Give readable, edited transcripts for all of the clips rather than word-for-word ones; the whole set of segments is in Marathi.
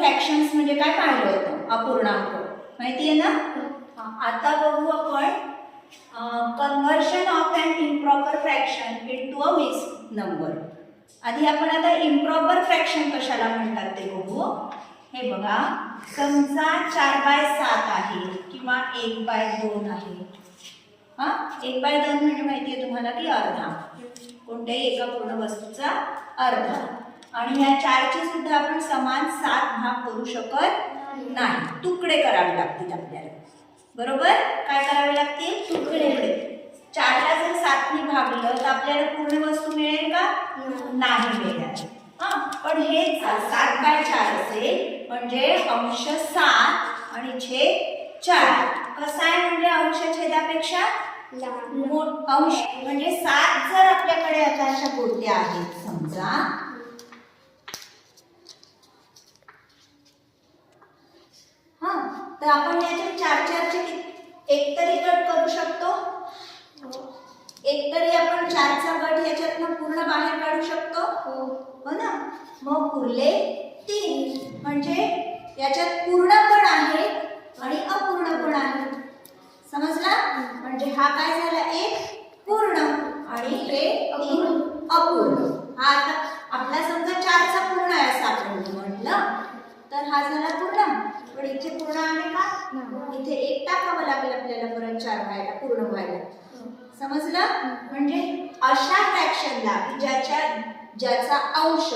फ्रॅक्शन्स म्हणजे काय पाहिलं होतं, अपूर्णांक माहिती आहे ना. आता बघू आपण conversion of an improper fraction into a mixed number. आधी आपण आता इम्प्रॉपर फ्रॅक्शन कशाला म्हणतात ते बघू. हे बघा, समजा 4/7 आहे किंवा 1/2 आहे. 1/2 म्हणजे माहिती आहे तुम्हाला की अर्धा, कोणत्याही एका पूर्ण वस्तूचा अर्धा. आणि ह्या 4चे सुद्धा आपण समान 7 भाग करू शकत नाही, तुकडे करावे लागतील आपल्याला. बरोबर, काय करावे लागतील, तुकडे. 4ला जर 7ने भागलं तर आपल्याला पूर्ण वस्तू मिळेल का, नाही मिळणार. पण हे 7/4 असेल म्हणजे अंश 7 आणि छेद 4. कसा आहे म्हणजे अंश छेदापेक्षा अंश म्हणजे 7 जर आपल्याकडे आता अशा गोट्या आहेत समजा, तर आपण याचे 4-4चे एक तरी गट करू शकतो. एक तरी आपण 4चा गट याच्यातनं पूर्ण बाहेर काढू शकतो, हो ना. मग उरले 3, म्हणजे याच्यात पूर्ण पण आहे आणि अपूर्ण पण आहे. समजला, म्हणजे हा काय झाला, एक पूर्ण आणि हे 3 अपूर्ण. हा आता आपला समजा 4चा पूर्ण आहे असं आपण म्हटलं तर हा झाला पूर्ण. पण इथे पूर्ण आहे का, इथे 1 टाकावं लागेल आपल्याला परत 4 व्हायला, पूर्ण व्हायला. समजलं, म्हणजे अशा फ्रॅक्शनला ज्याचा अंश,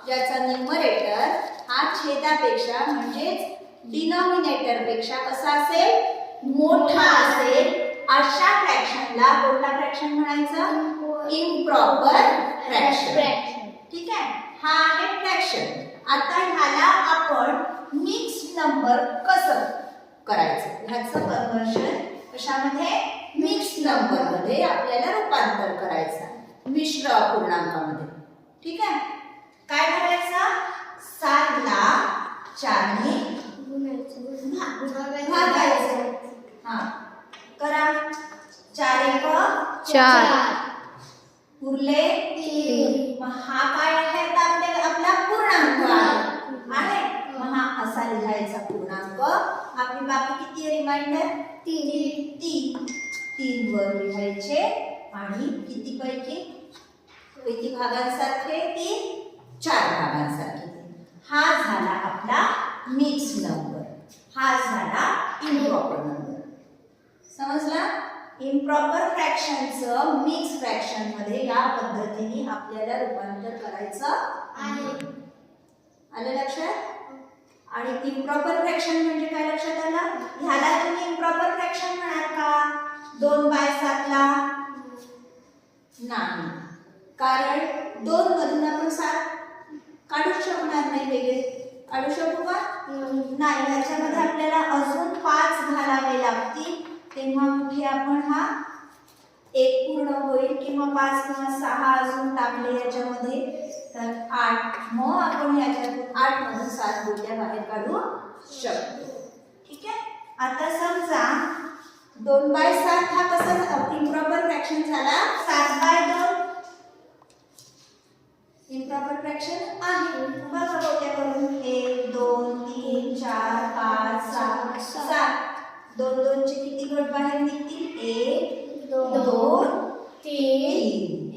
ज्याचा न्यूमरेटर हा छेदापेक्षा म्हणजेच डिनॉमिनेटर पेक्षा कसा असेल, मोठा असेल, अशा फ्रॅक्शनला कोणता फ्रॅक्शन म्हणायचं, इम्प्रॉपर फ्रॅक्शन. ठीक आहे, हा आहे फ्रॅक्शन. आता ह्याला आपण मिक्स्ड नंबर कसं करायचं, ह्याचं कन्व्हर्शन कशामध्ये, मिक्स्ड नंबर मध्ये आपल्याला रूपांतर करायचं, मिश्र अपूर्णांकामध्ये. ठीक आहे, काय करायचं, 7ला 4ने भागायचं. करा, 4 4 उरले 3. मग हा काय आहे, आपला पूर्णांक आहे. मग हा असा लिहायचा पूर्णांक. आपली बाकी किती आहे रिमाइंडर, 3 वर लिहायचे आणि किती पैकी भागांसारखे 3 4 भागांसारखे. हा झाला आपला मिक्स्ड नंबर, हा झाला इम्प्रॉपर नंबर. समजला, इम्प्रॉपर फ्रॅक्शनचं मिक्स फ्रॅक्शन मध्ये या पद्धतीने आपल्याला रूपांतर करायचं आहे. आलं लक्षात. आणि इम्प्रॉपर फ्रॅक्शन म्हणजे काय लक्षात आलं, ह्याला तुम्ही इम्प्रॉपर फ्रॅक्शन म्हणाल का 2/7ला, नाही, कारण 2 मधून आपण 7 काढू शकणार नाही, वेगळे काढू शकू का, नाही. ह्याच्यामध्ये आपल्याला अजून 5 घालावे लागतील, तेव्हा कुठे आपण हा 1 पूर्ण होईल, किंवा 5 किंवा 6 अजून टाकले याच्यामध्ये तर 8. मग आपण याच्यातून 8 मधून 7 गोट्या बाहेर काढू शकतो. ठीक आहे, आता समजा 2/7 हा कसा इम्प्रॉपर फ्रॅक्शन झाला, 7/2 इम्प्रॉपर फ्रॅक्शन आहे. बघा गोट्या करून, 1 2 3 4 5 6 7. 2 चे किती गट बाहेर निघतील, 1 2 3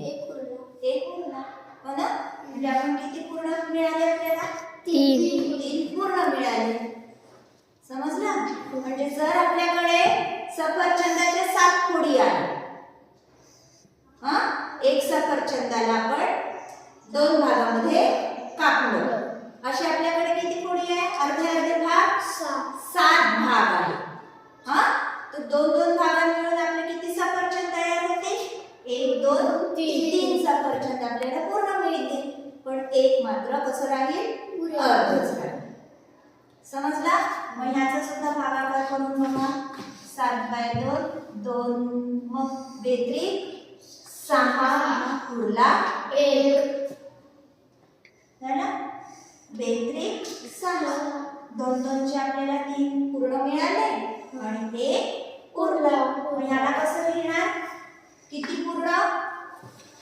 1 उरला, हो ना. म्हणजे आपण किती पूर्ण मिळाले आपल्याला, 3 पूर्ण मिळाले. समजलं, म्हणजे जर आपल्याकडे सफरचंदाच्या 7 फोडी आहेत, एक सफरचंदाला आपण 2 भागामध्ये कापलं, असे आपल्याकडे किती फोडी आहे, अर्धे भाग, 7 भाग आहे. तर 2 भागात मिळून आपले किती सफरचंद तयार होते, 1 2 3 सफरचंद आपल्याला पूर्ण मिळतील. पण एक मात्र कसं राहील, अर्धच राहील. समजला, मग ह्याचा सुद्धा भागाकार करून बघा, 7/2 2, मग बेत्रिक 6 उरला 1 झाला, बेत्रिक 6. 2 2 चे आपल्याला 3 पूर्ण मिळाले आणि 1 उरला. मग ह्याला कसं लिहिणार, किती पूर्ण,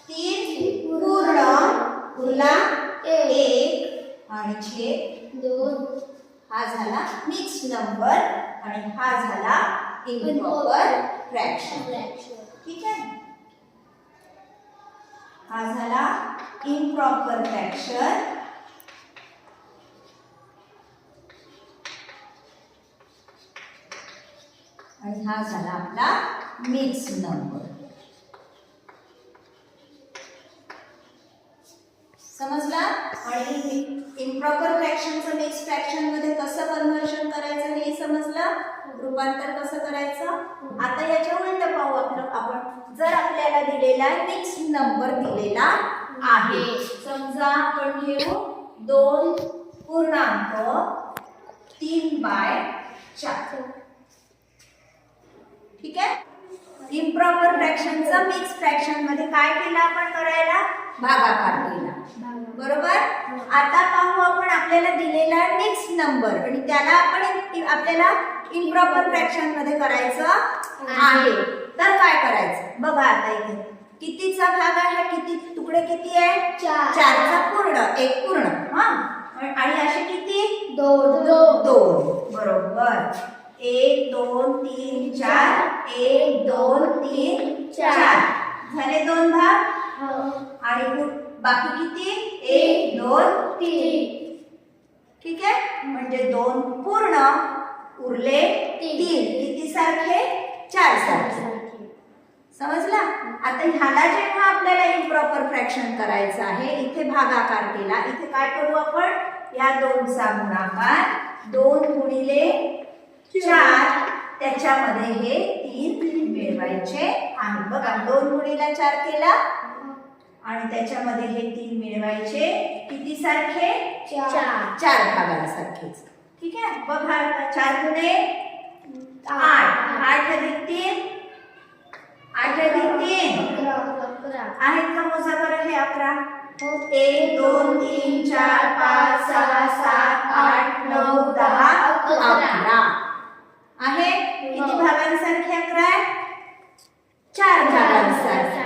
3 पूर्ण उरला 1 आणि छेद 2. हा झाला मिक्स नंबर आणि हा झाला इम्प्रॉपर फ्रॅक्शन. ठीक आहे, हा झाला इम्प्रॉपर फ्रॅक्शन आणि हा झाला आपला मिक्स नंबर. समजला? आणि इम्प्रॉपर फ्रॅक्शनचं मिक्स फ्रॅक्शन मध्ये कसं कन्व्हर्शन करायचं हे समजलं, रूपांतर कसं करायचं. आता याच्या उलट पाहू आपण. जर आपल्याला दिलेला मिक्स नंबर दिलेला आहे, समजा आपण घेऊ 2.3/4. ठीक आहे, इम्प्रॉपर फ्रॅक्शनचं मिक्स फ्रॅक्शन मध्ये काय केलं आपण करायला, भागाकार केला. बरोबर. आता पाहू आपण आपल्याला दिलेला मिक्स नंबर आणि त्याला आपल्याला इम्प्रॉपर फ्रॅक्शन मध्ये करायचं आहे. तर काय करायचं बघा. आता इथे कितीचा भाग आहे, किती तुकडे किती आहे, 4चा पूर्ण, 1 पूर्ण. हा, आणि असे किती 2. बरोबर. 1 2 3 4. 1 2 3 4 झाले 2 भाग. आणि बाकी किती 1 2 3. ठीक आहे, म्हणजे 2 पूर्ण उरले 3. किती सारखे, 4 सारखे. समजला? आता ह्याला जेव्हा आपल्याला इम्प्रॉपर फ्रॅक्शन करायचं आहे, इथे भागाकार केला. इथे काय करू आपण, या 2चा गुणाकार 2 गुणिले 4 त्याच्यामध्ये हे 3 मिळवायचे आहे. बघा 2 गुणिले 4 केला आणि त्याच्यामध्ये हे 3 मिळवायचे. किती सारखे, 4 भागांसारखेच. ठीक आहे, बघा 4 गुणे 8. 8 अधिक 3, 8 अधिक 3 आहेत का, मोजा बरं हे 11. 1 2 3 4 5 6 7 8 9 10 11 आहे. किती भागांसारखे 11 आहे, 4 भागांसारखे.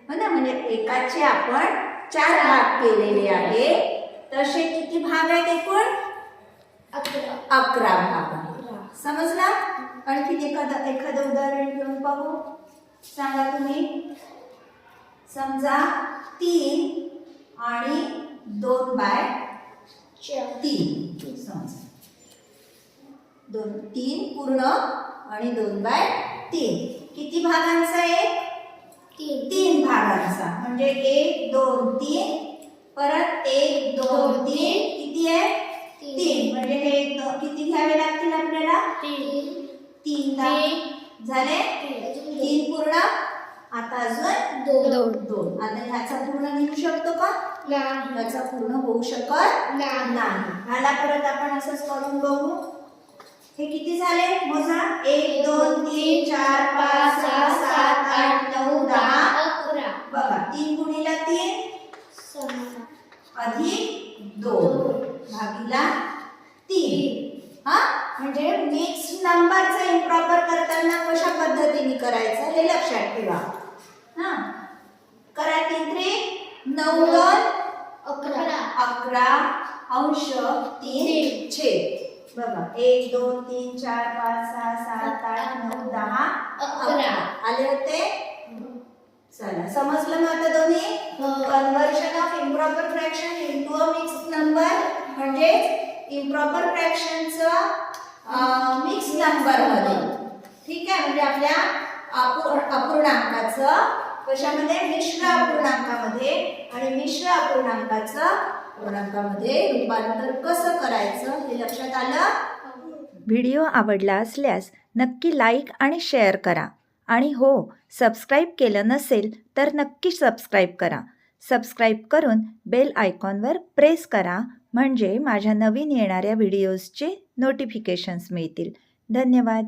हो ना, म्हणजे एकाचे आपण 4 भाग केलेले आहे. तसे किती भाग आहेत एकूण, 11 भाग आहे. समजला? आणखी एखादं उदाहरण घेऊन पाहू. सांगा तुम्ही. समजा 3 आणि 2/3. समजा 3 पूर्ण आणि 2/3. किती भागांचा आहे, 3 भागांचा. म्हणजे 1 2 3 परत 1 2 3 किती आहे, 3. म्हणजे हे किती घ्यावे लागतील आपल्याला, 3 झाले. 3 पूर्ण, आता अजून 2. आता ह्याचा पूर्ण निघू शकतो का, ह्याचा पूर्ण होऊ शकत नाही. ह्याला परत आपण असंच करून बघू. हे किती झाले, मोजा. 1 2 3 4 5 6 7 8 9 10 11. बघा 3 गुणिले 3 अधिक 2 भागिला 3. हा, म्हणजे मिक्स नंबरचं इम्प्रॉपर करताना कशा पद्धतीने करायचं हे लक्षात ठेवा. हा, करा. 3 3 9 2 11 अंश 3 छेद. बघा 1 2 3 4 5 6 7 8 9 10 11 आले होते. चला, समजलं ना आता दोन्ही. Conversion of improper fraction into a mix number, म्हणजे इम्प्रॉपर फ्रॅक्शनचं मिक्स नंबर मध्ये. ठीक आहे, म्हणजे आपल्या अपूर्णांकाचं कशामध्ये, मिश्र अपूर्णांकामध्ये. आणि मिश्र अपूर्णांकाचं पूर्णांकामध्ये रूपांतर कसं करायचं हे लक्षात आलं. व्हिडिओ आवडला असल्यास नक्की लाईक आणि शेअर करा. आणि हो, सबस्क्राईब केलं नसेल तर नक्की सबस्क्राईब करा. सबस्क्राईब करून बेल आयकॉनवर प्रेस करा, म्हणजे माझ्या नवीन येणाऱ्या व्हिडिओजचे नोटिफिकेशन्स मिळतील. धन्यवाद.